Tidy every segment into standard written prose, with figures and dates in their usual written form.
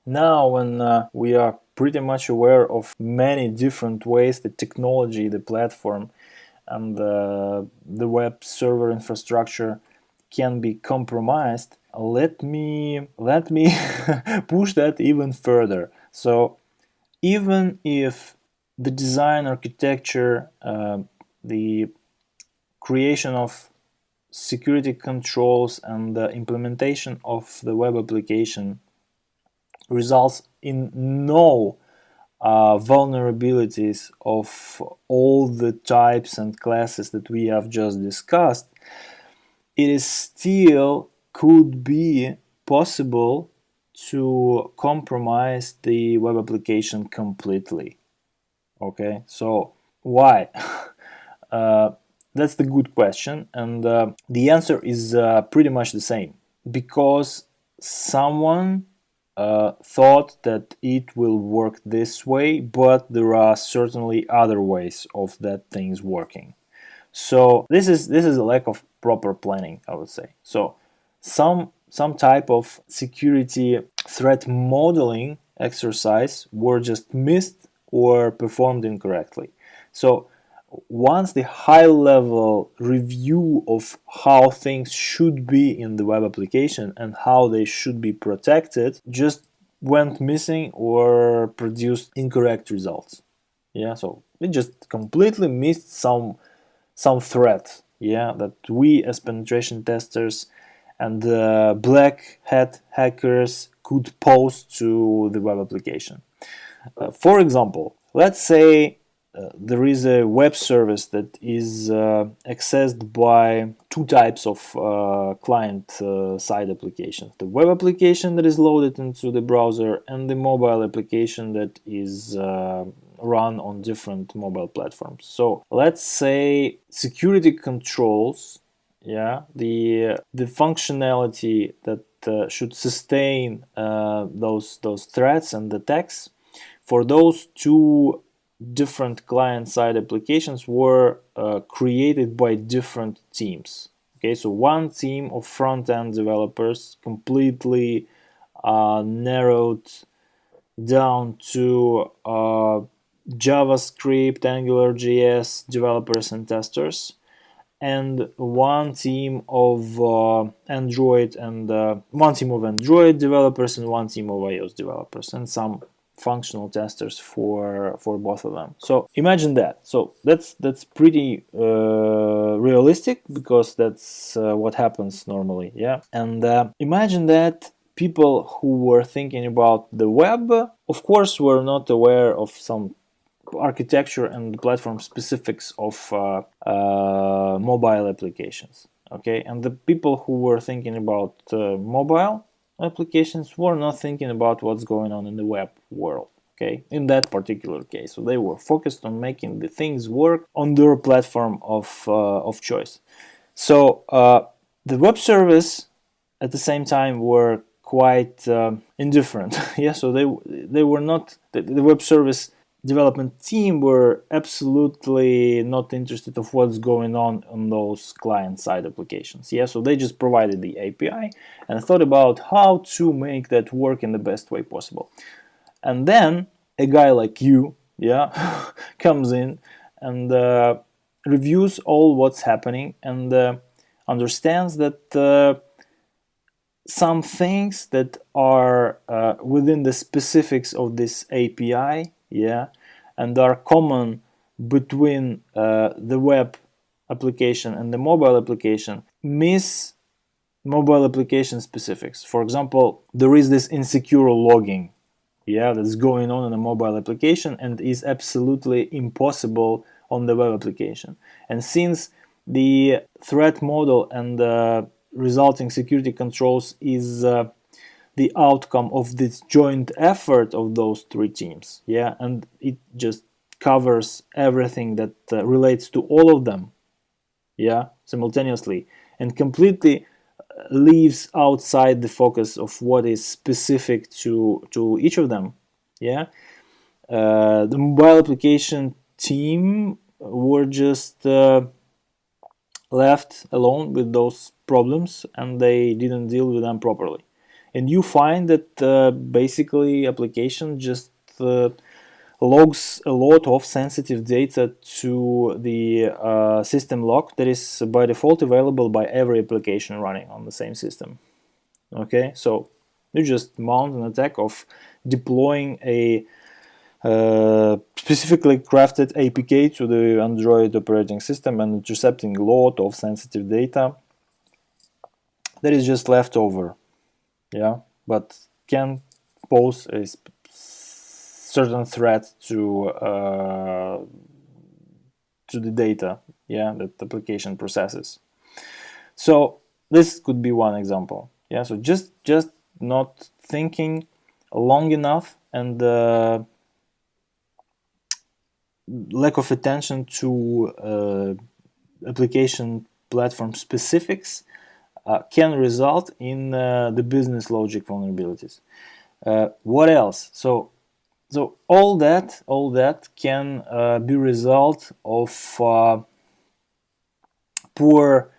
Now when we are pretty much aware of many different ways the technology, the platform, and the web server infrastructure can be compromised, let me push that even further. So even if the design architecture, the creation of security controls and the implementation of the web application results in no vulnerabilities of all the types and classes that we have just discussed, it is still could be possible to compromise the web application completely. Okay, so why? That's the good question, and the answer is pretty much the same. Because someone thought that it will work this way, but there are certainly other ways of that things working. So this is a lack of proper planning, I would say. So some type of security threat modeling exercise were just missed or performed incorrectly. So once the high-level review of how things should be in the web application and how they should be protected just went missing or produced incorrect results. Yeah, so it just completely missed some threat. Yeah, that we as penetration testers and black hat hackers could pose to the web application. For example, let's say there is a web service that is accessed by two types of client-side applications. The web application that is loaded into the browser and the mobile application that is run on different mobile platforms. So let's say security controls, yeah, the functionality that should sustain those threats and attacks for those two different client-side applications were created by different teams. Okay, so one team of front-end developers completely narrowed down to JavaScript, AngularJS developers and testers, and one team of Android developers and one team of iOS developers, and some functional testers for both of them. So imagine that. So that's pretty realistic, because that's what happens normally. Yeah, and imagine that people who were thinking about the web, of course, were not aware of some architecture and platform specifics of mobile applications. Okay, and the people who were thinking about mobile applications were not thinking about what's going on in the web world. Okay, in that particular case, so they were focused on making the things work on their platform of choice. So the web service at the same time were quite indifferent. Yeah, so they were not the web service development team were absolutely not interested of what's going on those client-side applications. Yeah, so they just provided the API and thought about how to make that work in the best way possible. And then a guy like you, yeah, comes in and reviews all what's happening and understands that some things that are within the specifics of this API, yeah, and are common between the web application and the mobile application, miss mobile application specifics. For example, there is this insecure logging, yeah, that's going on in a mobile application and is absolutely impossible on the web application. And since the threat model and the resulting security controls is the outcome of this joint effort of those three teams, yeah, and it just covers everything that relates to all of them, yeah, simultaneously, and completely leaves outside the focus of what is specific to each of them, yeah. The mobile application team were just left alone with those problems, and they didn't deal with them properly. and you find that basically application just logs a lot of sensitive data to the system log that is by default available by every application running on the same system. Okay, so you just mount an attack of deploying a specifically crafted APK to the Android operating system and intercepting a lot of sensitive data that is just left over, yeah, but can pose a certain threat to the data, yeah, that the application processes. So this could be one example, yeah. So just not thinking long enough and lack of attention to application platform specifics can result in the business logic vulnerabilities. What else? So all that can be result of poor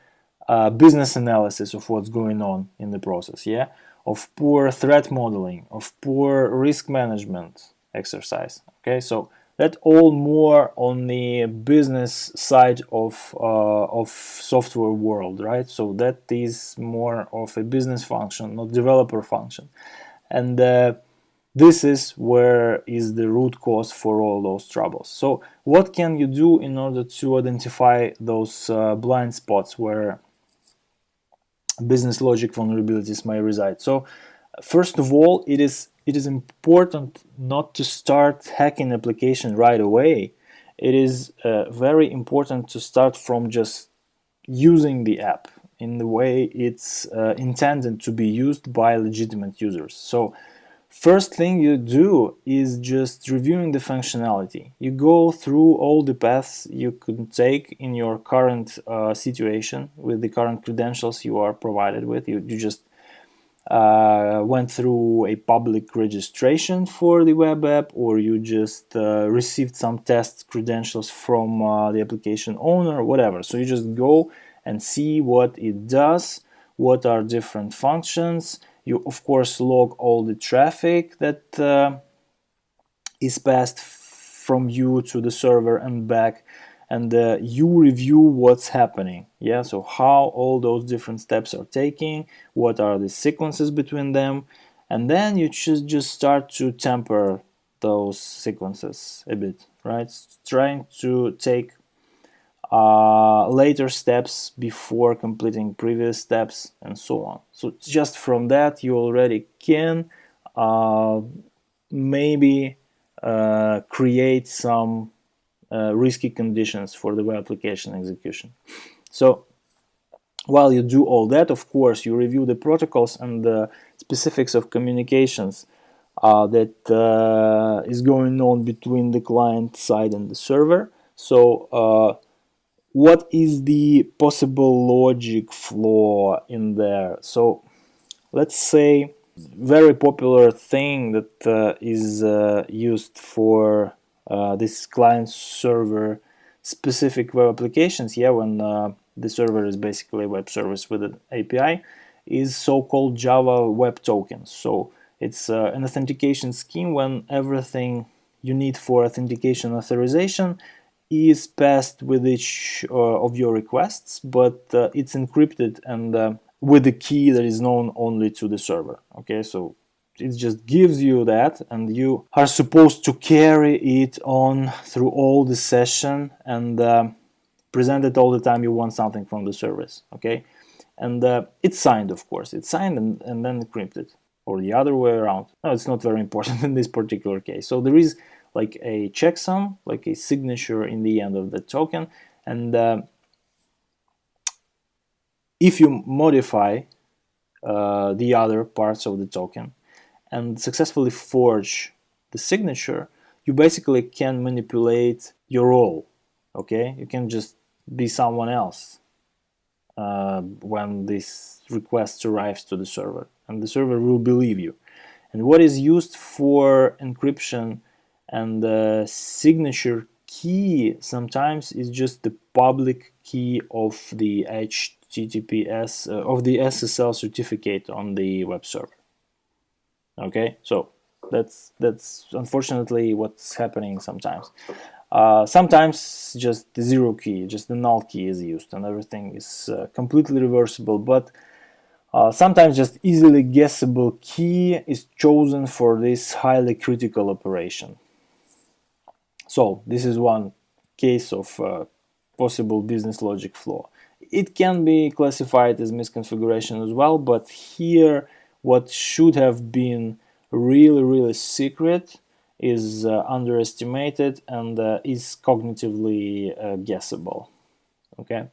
business analysis of what's going on in the process, yeah, of poor threat modeling, of poor risk management exercise. Okay, so that all more on the business side of software world, right? So that is more of a business function, not developer function, and this is where is the root cause for all those troubles. So what can you do in order to identify those blind spots where business logic vulnerabilities may reside? So first of all, it is important not to start hacking application right away. It is very important to start from just using the app in the way it's intended to be used by legitimate users. So first thing you do is just reviewing the functionality. You go through all the paths you could take in your current situation with the current credentials you are provided with. You just went through a public registration for the web app, or you just received some test credentials from the application owner, whatever. So you just go and see what it does, what are different functions. You of course log all the traffic that is passed from you to the server and back, and you review what's happening, yeah, so how all those different steps are taking, what are the sequences between them, and then you just start to temper those sequences a bit, right, trying to take later steps before completing previous steps and so on. So just from that you already can maybe create some risky conditions for the web application execution. So while you do all that, of course, you review the protocols and the specifics of communications that is going on between the client side and the server. So what is the possible logic flaw in there? So let's say very popular thing that is used for this client server specific web applications, yeah, when the server is basically a web service with an API, is so-called Java Web Tokens. So it's an authentication scheme when everything you need for authentication authorization is passed with each of your requests, but it's encrypted and with the key that is known only to the server. Okay, so it just gives you that, and you are supposed to carry it on through all the session and present it all the time you want something from the service. Okay, and it's signed, of course. It's signed and then encrypted, or the other way around. No, it's not very important in this particular case. So there is like a checksum, like a signature in the end of the token, and if you modify the other parts of the token and successfully forge the signature, you basically can manipulate your role. Okay, you can just be someone else when this request arrives to the server, and the server will believe you. And what is used for encryption and the signature key sometimes is just the public key of the HTTPS of the SSL certificate on the web server. Okay, so that's unfortunately what's happening sometimes. Sometimes just the zero key, just the null key is used, and everything is completely reversible. But sometimes just easily guessable key is chosen for this highly critical operation. So this is one case of possible business logic flaw. It can be classified as misconfiguration as well, but here what should have been really secret is underestimated and is cognitively guessable. Okay.